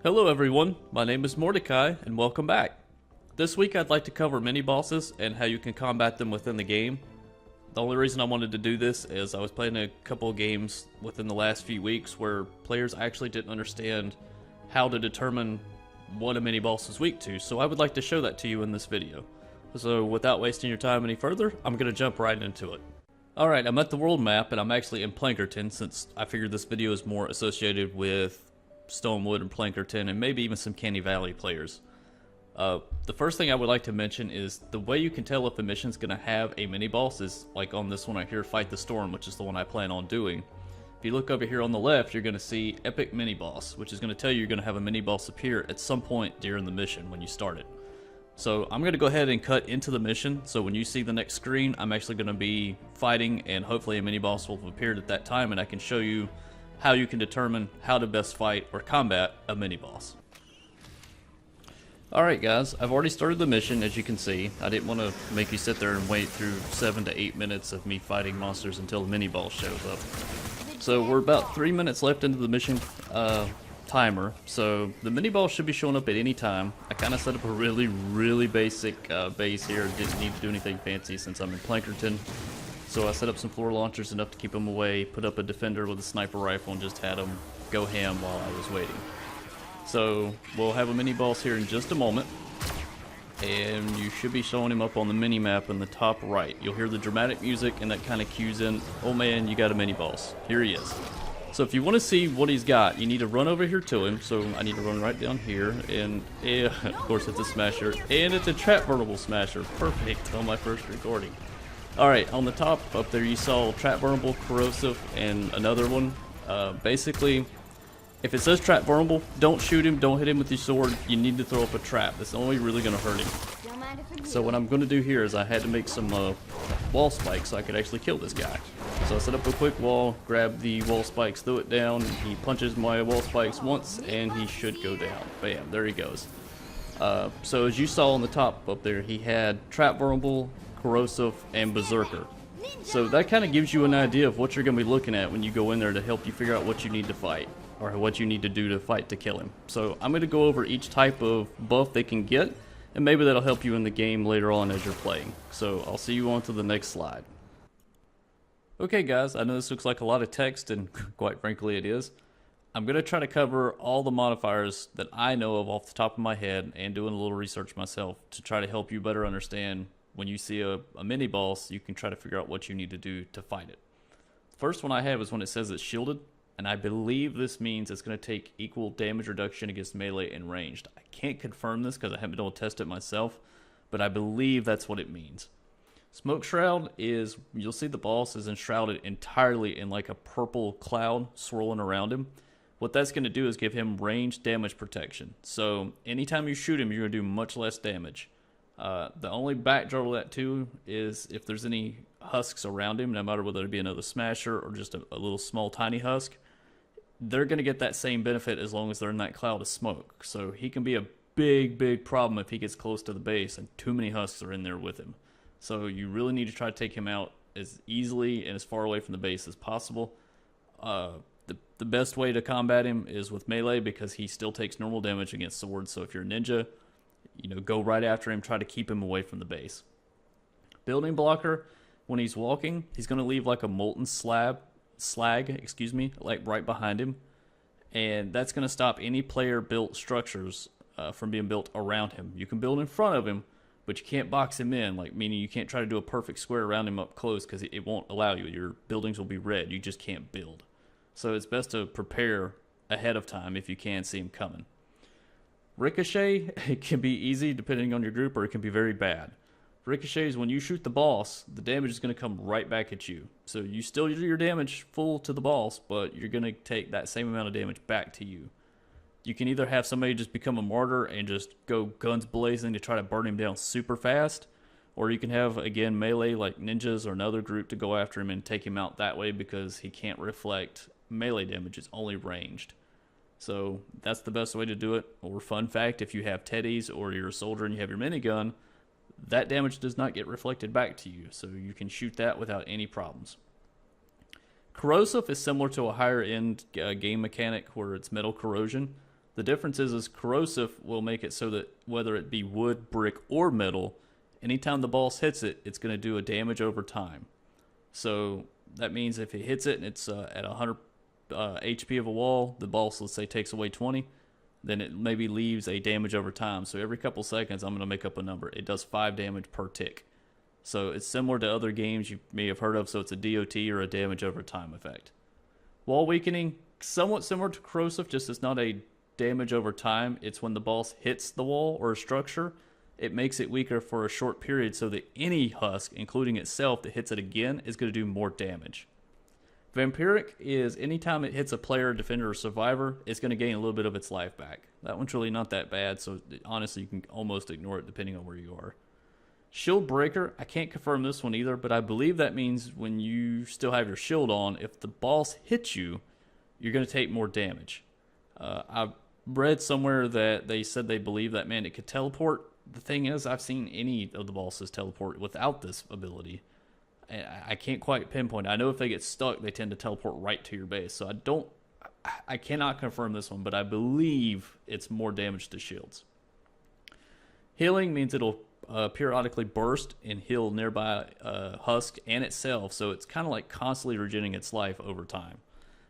Hello everyone, my name is Mordecai and welcome back. This week I'd like to cover mini bosses and how you can combat them within the game. The only reason I wanted to do this is I was playing a couple of games within the last few weeks where players actually didn't understand how to determine what a mini boss is weak to, so I would like to show that to you in this video. So without wasting your time any further, I'm going to jump right into it. Alright, I'm at the world map and I'm actually in Plankerton since I figured this video is more associated with Stonewood and Plankerton and maybe even some Canny Valley players. The first thing I would like to mention is the way you can tell if a mission's going to have a mini boss is like on this one right here, Fight the Storm, which is the one I plan on doing. If you look over here on the left, you're going to see Epic Mini Boss, which is going to tell you you're going to have a mini boss appear at some point during the mission when you start it. So I'm going to go ahead and cut into the mission, so when you see the next screen, I'm actually going to be fighting and hopefully a mini boss will have appeared at that time and I can show you how you can determine how to best fight or combat a mini boss. Alright guys, I've already started the mission as you can see. I didn't want to make you sit there and wait through 7 to 8 minutes of me fighting monsters until the mini boss shows up. So we're about 3 minutes left into the mission timer, so the mini boss should be showing up at any time. I kind of set up a really basic base here, didn't need to do anything fancy since I'm in Plankerton. So I set up some floor launchers enough to keep them away, put up a defender with a sniper rifle and just had them go ham while I was waiting. So we'll have a mini boss here in just a moment, and you should be showing him up on the mini map in the top right. You'll hear the dramatic music and that kind of cues in, oh man, you got a mini boss. Here he is. So if you want to see what he's got, you need to run over here to him. So I need to run right down here, and of course it's a smasher, and it's a trap vulnerable smasher. Perfect on my first recording. Alright, on the top up there you saw trap vulnerable, corrosive, and another one. Basically, if it says trap vulnerable, don't shoot him, don't hit him with your sword. You need to throw up a trap. That's only really going to hurt him. So what I'm going to do here is I had to make some wall spikes so I could actually kill this guy. So I set up a quick wall, grab the wall spikes, threw it down. He punches my wall spikes once and he should go down. Bam, there he goes. So as you saw on the top up there, he had trap vulnerable, corrosive, and berserker. So that kind of gives you an idea of what you're going to be looking at when you go in there to help you figure out what you need to fight or what you need to do to fight to kill him. So I'm going to go over each type of buff they can get, and maybe that'll help you in the game later on as you're playing. So I'll see you on to the next slide. Okay guys, I know this looks like a lot of text, and quite frankly it is. I'm going to try to cover all the modifiers that I know of off the top of my head and doing a little research myself to try to help you better understand when you see a mini boss, you can try to figure out what you need to do to fight it. The first one I have is when it says it's shielded, and I believe this means it's going to take equal damage reduction against melee and ranged. I can't confirm this because I haven't been able to test it myself, but I believe that's what it means. Smoke Shroud is, you'll see the boss is enshrouded entirely in like a purple cloud swirling around him. What that's going to do is give him ranged damage protection. So anytime you shoot him, you're going to do much less damage. The only backdrop of that too is if there's any husks around him, no matter whether it be another smasher or just a little small tiny husk, they're going to get that same benefit as long as they're in that cloud of smoke. So he can be a big problem if he gets close to the base and too many husks are in there with him. So you really need to try to take him out as easily and as far away from the base as possible. The best way to combat him is with melee because he still takes normal damage against swords. So if you're a ninja, you know, go right after him, try to keep him away from the base. Building blocker, when he's walking, he's going to leave like a molten slag, like right behind him. And that's going to stop any player-built structures from being built around him. You can build in front of him, but you can't box him in, like meaning you can't try to do a perfect square around him up close because it won't allow you. Your buildings will be red. You just can't build. So it's best to prepare ahead of time if you can see him coming. Ricochet, it can be easy depending on your group, or it can be very bad. Ricochet is when you shoot the boss, the damage is going to come right back at you. So you still do your damage full to the boss, but you're going to take that same amount of damage back to you. You can either have somebody just become a martyr and just go guns blazing to try to burn him down super fast, or you can have, again, melee like ninjas or another group to go after him and take him out that way because he can't reflect melee damage, it's only ranged. So that's the best way to do it. Or fun fact, if you have teddies or you're a soldier and you have your minigun, that damage does not get reflected back to you, so you can shoot that without any problems. Corrosive is similar to a higher end game mechanic where it's metal corrosion. The difference is corrosive will make it so that whether it be wood, brick, or metal, anytime the boss hits it, it's going to do a damage over time. So that means if it hits it and it's at 100 HP of a wall, the boss, let's say, takes away 20, then it maybe leaves a damage over time. So every couple seconds, I'm going to make up a number. It does 5 damage per tick. So it's similar to other games you may have heard of, so it's a DOT or a damage over time effect. Wall weakening, somewhat similar to corrosive, just it's not a damage over time. It's when the boss hits the wall or a structure, it makes it weaker for a short period so that any husk, including itself, that hits it again is going to do more damage. Vampiric is anytime it hits a player, defender, or survivor, it's going to gain a little bit of its life back. That one's really not that bad, so honestly, you can almost ignore it depending on where you are. Shield Breaker, I can't confirm this one either, but I believe that means when you still have your shield on, if the boss hits you, you're going to take more damage. I read somewhere that they said they believe that, man, it could teleport. The thing is, I've seen any of the bosses teleport without this ability. I can't quite pinpoint. I know if they get stuck, they tend to teleport right to your base. So I cannot confirm this one, but I believe it's more damage to shields. Healing means it'll periodically burst and heal nearby husk and itself, so it's kind of like constantly regenerating its life over time.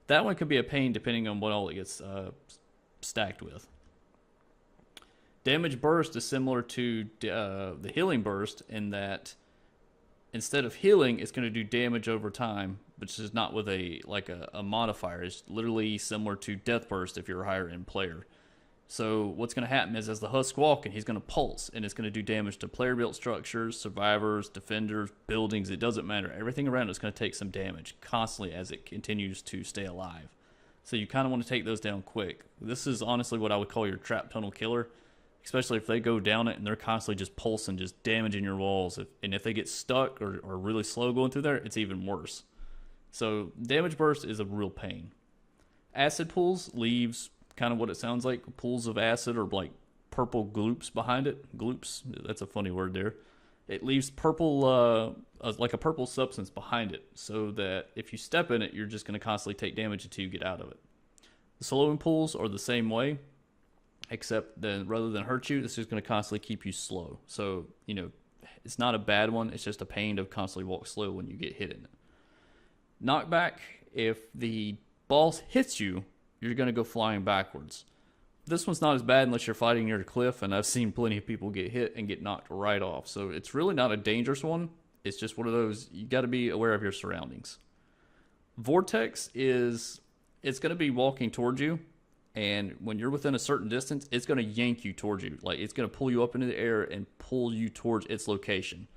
That one could be a pain depending on what all it gets stacked with. Damage burst is similar to the healing burst in that instead of healing, it's going to do damage over time, which is not with a modifier. It's literally similar to death burst if you're a higher end player. So what's going to happen is as the husk walking, he's going to pulse, and it's going to do damage to player-built structures, survivors, defenders, buildings. It doesn't matter. Everything around it's going to take some damage constantly as it continues to stay alive. So you kind of want to take those down quick. This is honestly what I would call your trap tunnel killer, especially if they go down it and they're constantly just pulsing, just damaging your walls. And if they get stuck or really slow going through there, it's even worse. So damage burst is a real pain. Acid pools leaves kind of what it sounds like, pools of acid or like purple gloops behind it. Gloops, that's a funny word there. It leaves purple, like a purple substance behind it, so that if you step in it, you're just going to constantly take damage until you get out of it. The slowing pools are the same way, except then rather than hurt you, it's just going to constantly keep you slow. So, you know, it's not a bad one. It's just a pain to constantly walk slow when you get hit in it. Knockback, if the boss hits you, you're going to go flying backwards. This one's not as bad unless you're fighting near a cliff, and I've seen plenty of people get hit and get knocked right off. So it's really not a dangerous one. It's just one of those, you got to be aware of your surroundings. Vortex is, it's going to be walking towards you, and when you're within a certain distance, it's going to yank you towards you. Like, it's going to pull you up into the air and pull you towards its location.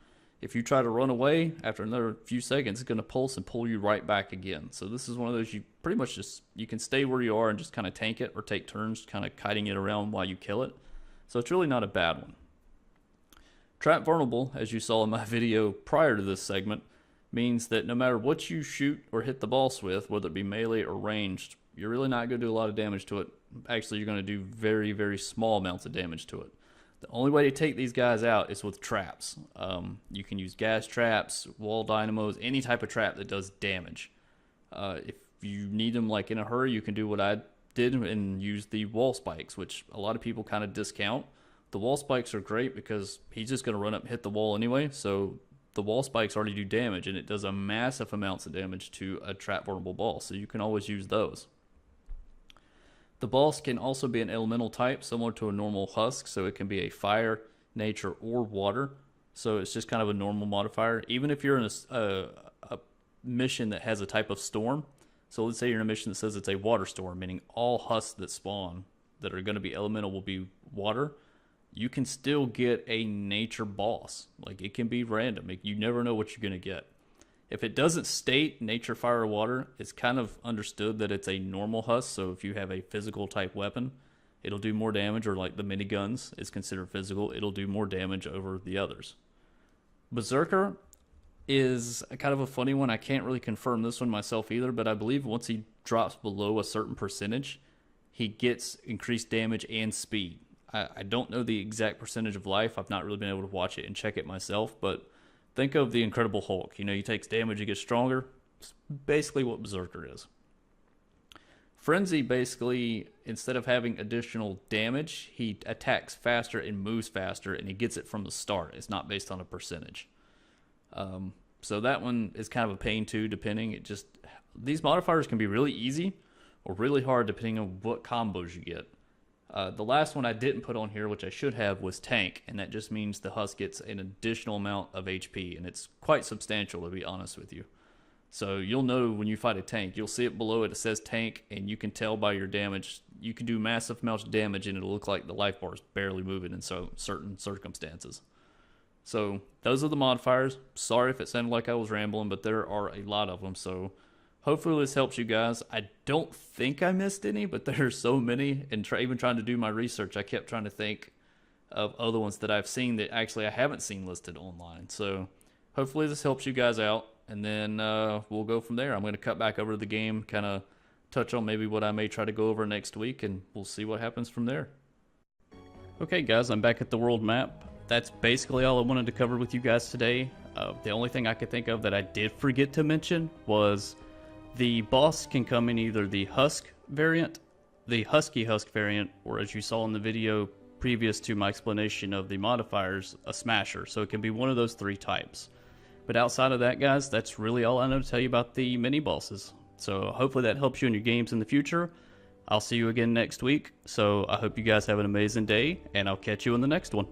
If you try to run away, after another few seconds, it's going to pulse and pull you right back again. So this is one of those you pretty much just, you can stay where you are and just kind of tank it or take turns kind of kiting it around while you kill it. So it's really not a bad one. Trap Vulnerable, as you saw in my video prior to this segment, means that no matter what you shoot or hit the boss with, whether it be melee or ranged, you're really not going to do a lot of damage to it. Actually, you're going to do very, very small amounts of damage to it. The only way to take these guys out is with traps. You can use gas traps, wall dynamos, any type of trap that does damage. If you need them like in a hurry, you can do what I did and use the wall spikes, which a lot of people kind of discount. The wall spikes are great because he's just going to run up and hit the wall anyway, so the wall spikes already do damage, and it does a massive amounts of damage to a trap vulnerable boss, so you can always use those. The boss can also be an elemental type, similar to a normal husk, so it can be a fire, nature, or water. So it's just kind of a normal modifier. Even if you're in a mission that has a type of storm, so let's say you're in a mission that says it's a water storm, meaning all husks that spawn that are going to be elemental will be water, you can still get a nature boss. Like, it can be random. You never know what you're going to get. If it doesn't state nature, fire, or water, it's kind of understood that it's a normal husk. So if you have a physical type weapon, it'll do more damage, or like the miniguns is considered physical, it'll do more damage over the others. Berserker is kind of a funny one. I can't really confirm this one myself either, but I believe once he drops below a certain percentage, he gets increased damage and speed. I don't know the exact percentage of life. I've not really been able to watch it and check it myself, but think of the Incredible Hulk. You know, he takes damage, he gets stronger. It's basically what Berserker is. Frenzy basically, instead of having additional damage, he attacks faster and moves faster, and he gets it from the start. It's not based on a percentage. So that one is kind of a pain too, depending. These modifiers can be really easy or really hard depending on what combos you get. The last one I didn't put on here, which I should have, was tank, and that just means the husk gets an additional amount of HP, and it's quite substantial, to be honest with you. So you'll know when you fight a tank. You'll see it below it. It says tank, and you can tell by your damage. You can do massive amounts of damage, and it'll look like the life bar is barely moving in certain circumstances. So those are the modifiers. Sorry if it sounded like I was rambling, but there are a lot of them. So hopefully this helps you guys. I don't think I missed any, but there are so many. And even trying to do my research, I kept trying to think of other ones that I've seen that actually I haven't seen listed online. So hopefully this helps you guys out. And then we'll go from there. I'm going to cut back over to the game, kind of touch on maybe what I may try to go over next week, and we'll see what happens from there. Okay, guys, I'm back at the world map. That's basically all I wanted to cover with you guys today. The only thing I could think of that I did forget to mention was the boss can come in either the Husk variant, the Husky Husk variant, or as you saw in the video previous to my explanation of the modifiers, a Smasher. So it can be one of those three types. But outside of that, guys, that's really all I know to tell you about the mini bosses. So hopefully that helps you in your games in the future. I'll see you again next week. So I hope you guys have an amazing day, and I'll catch you in the next one.